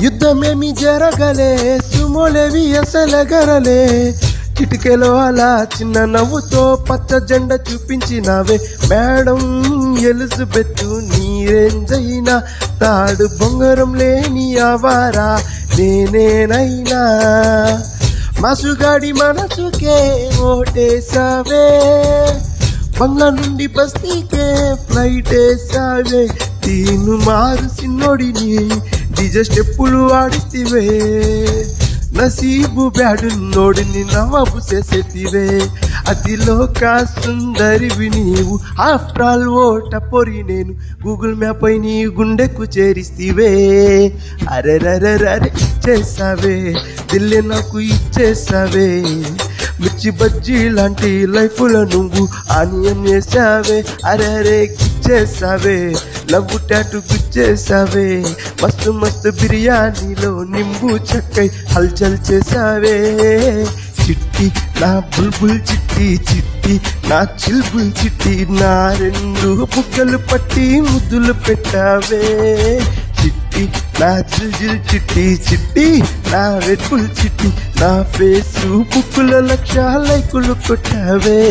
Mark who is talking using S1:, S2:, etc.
S1: యుద్ధమేమి జరగలే, సుమోలేవి అసలెగరలే. చిటికెలో అలా చిన్న నవ్వుతో పచ్చ జెండా చూపించినవే మేడం ఎలిజబెత్. నీరేంజైనా తాడు బొంగరం లేని ఆవారా నేనేనైనా. మాసుగాడి మనసుకే ఓటేసావే, బంగ్లా నుండి బస్తీకే ఫ్లైట్ వేసావే. తీను మారు సిన్నోడిని డిజ స్టెప్పులు ఆడిస్తివే. నసీబు బ్యాడు నోడిని నవాబు చేసేతివే. అతిలోక సుందరివి నీవు, ఆఫ్టర్ ఆల్ ఓట పొరి నేను. గూగుల్ మ్యాప్ పై నీ గుండెకు చేరిస్తివే. అరెరరెరరే ఇచ్చేసావే, దిల్లే నాకు ఇచ్చేసావే. మిర్చి బజ్జీ లాంటి లైఫ్లో నువ్వు ఆనియం చేసావే. అరే గిచ్చేసావే, లవ్వు టాటు గుచ్చేసావే. మస్తు మస్తు బిర్యానీలో నింబు చక్కై హల్చల్ చేసావే. చిట్టి నా బుల్బుల్ చిట్టి, చిట్టి నా చిల్బుల్ చిట్టి. నా రెండు బుగ్గలు పట్టి ముద్దులు పెట్టావే. చిట్టి నా జిల్ చిట్టి, చిట్టి నా రెడ్ బుల్ చిట్టి. నా ఫేసు బుక్కుల 1,00,000 లైకులు కొట్టావే.